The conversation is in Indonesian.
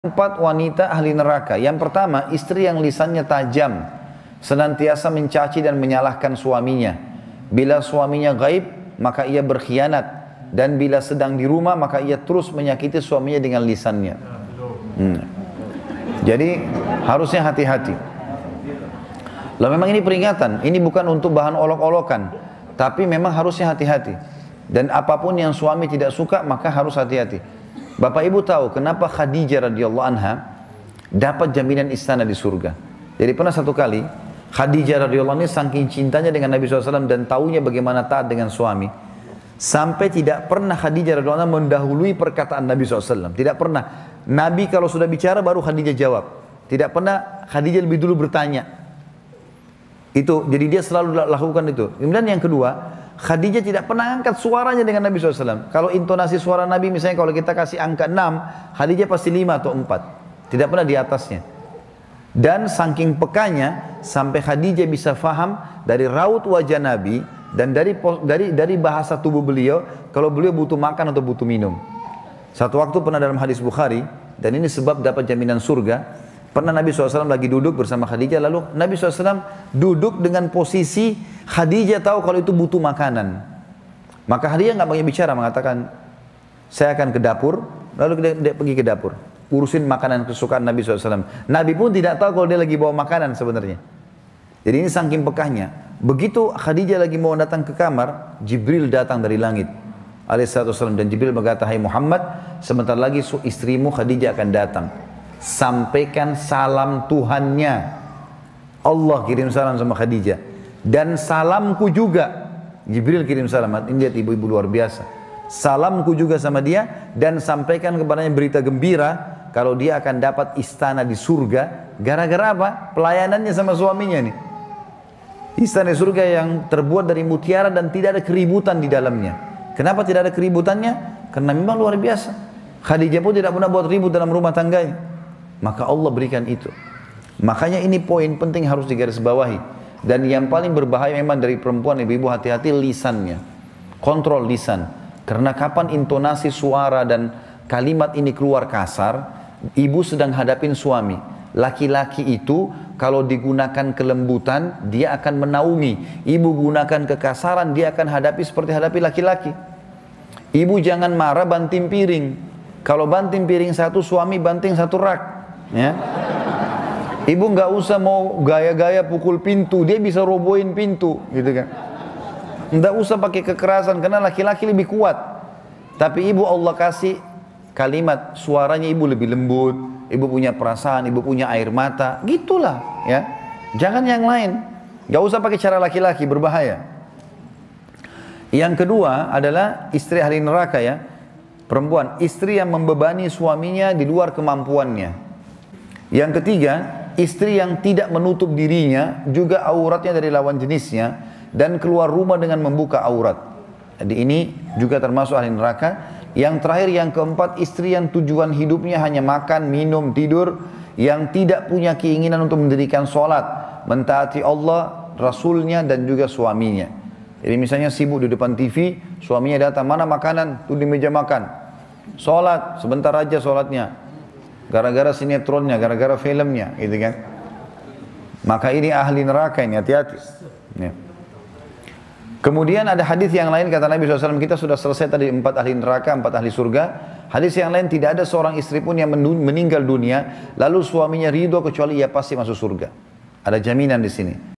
Empat wanita ahli neraka. Yang pertama, istri yang lisannya tajam, senantiasa mencaci dan menyalahkan suaminya. Bila suaminya gaib, maka ia berkhianat. Dan bila sedang di rumah, maka ia terus menyakiti suaminya dengan lisannya. Jadi harusnya hati-hati. Lalu memang ini peringatan, ini bukan untuk bahan olok-olokan, tapi memang harusnya hati-hati. Dan apapun yang suami tidak suka, maka harus hati-hati. Bapak Ibu tahu kenapa Khadijah radhiyallahu anha dapat jaminan istana di surga. Jadi pernah satu kali Khadijah radhiyallahu anha saking cintanya dengan Nabi SAW dan taunya bagaimana taat dengan suami, sampai tidak pernah Khadijah radhiyallahu anha mendahului perkataan Nabi SAW. Tidak pernah. Nabi kalau sudah bicara baru Khadijah jawab. Tidak pernah Khadijah lebih dulu bertanya. Itu jadi dia selalu lakukan itu. Kemudian yang kedua, Khadijah tidak pernah angkat suaranya dengan Nabi SAW. Kalau intonasi suara Nabi misalnya kalau kita kasih angka 6, Khadijah pasti 5 atau 4. Tidak pernah di atasnya. Dan saking pekanya sampai Khadijah bisa faham dari raut wajah Nabi dan dari bahasa tubuh beliau kalau beliau butuh makan atau butuh minum. Satu waktu pernah dalam hadis Bukhari, dan ini sebab dapat jaminan surga. Pernah Nabi SAW lagi duduk bersama Khadijah, lalu Nabi SAW duduk dengan posisi Khadijah tahu kalau itu butuh makanan. Maka Khadijah nggak banyak bicara, mengatakan, saya akan ke dapur, lalu dia pergi ke dapur, urusin makanan kesukaan Nabi SAW. Nabi pun tidak tahu kalau dia lagi bawa makanan sebenarnya. Jadi ini saking pekahnya. Begitu Khadijah lagi mau datang ke kamar, Jibril datang dari langit, alaihissalam, dan Jibril berkata, hai Muhammad, sebentar lagi istrimu Khadijah akan datang. Sampaikan salam Tuhannya. Allah kirim salam sama Khadijah. Dan salamku juga. Jibril kirim salam. Ini lihat ibu-ibu luar biasa. Salamku juga sama dia. Dan sampaikan kepadanya berita gembira. Kalau dia akan dapat istana di surga. Gara-gara apa? Pelayanannya sama suaminya nih. Istana di surga yang terbuat dari mutiara dan tidak ada keributan di dalamnya. Kenapa tidak ada keributannya? Karena memang luar biasa. Khadijah pun tidak pernah buat ribut dalam rumah tangganya. Maka Allah berikan itu. Makanya ini poin penting harus digarisbawahi. Dan yang paling berbahaya memang dari perempuan, ibu-ibu hati-hati lisannya. Kontrol lisan. Karena kapan intonasi suara dan kalimat ini keluar kasar, ibu sedang hadapin suami. Laki-laki itu kalau digunakan kelembutan, dia akan menaungi. Ibu gunakan kekasaran, dia akan hadapi seperti hadapi laki-laki. Ibu jangan marah banting piring. Kalau banting piring satu, suami banting satu rak. Ya. Ibu nggak usah mau gaya-gaya pukul pintu, dia bisa robohin pintu, gitu kan. Nggak usah pakai kekerasan karena laki-laki lebih kuat. Tapi ibu Allah kasih kalimat, suaranya ibu lebih lembut, ibu punya perasaan, ibu punya air mata, gitulah, ya. Jangan yang lain. Nggak usah pakai cara laki-laki, berbahaya. Yang kedua adalah istri ahli neraka, ya. Perempuan, istri yang membebani suaminya di luar kemampuannya. Yang ketiga, istri yang tidak menutup dirinya, juga auratnya dari lawan jenisnya, dan keluar rumah dengan membuka aurat. Jadi ini juga termasuk ahli neraka. Yang terakhir, yang keempat, istri yang tujuan hidupnya hanya makan, minum, tidur, yang tidak punya keinginan untuk mendirikan sholat, mentaati Allah, Rasulnya, dan juga suaminya. Jadi misalnya sibuk di depan TV, suaminya datang, mana makanan? Tuh di meja makan. Sholat, sebentar aja sholatnya. Gara-gara sinetronnya, gara-gara filmnya, gitu kan. Maka ini ahli neraka ini, hati-hati. Ya. Kemudian ada hadis yang lain, kata Nabi SAW, kita sudah selesai tadi 4 ahli neraka, 4 ahli surga. Hadis yang lain, tidak ada seorang istri pun yang meninggal dunia, lalu suaminya ridho kecuali ia pasti masuk surga. Ada jaminan di sini.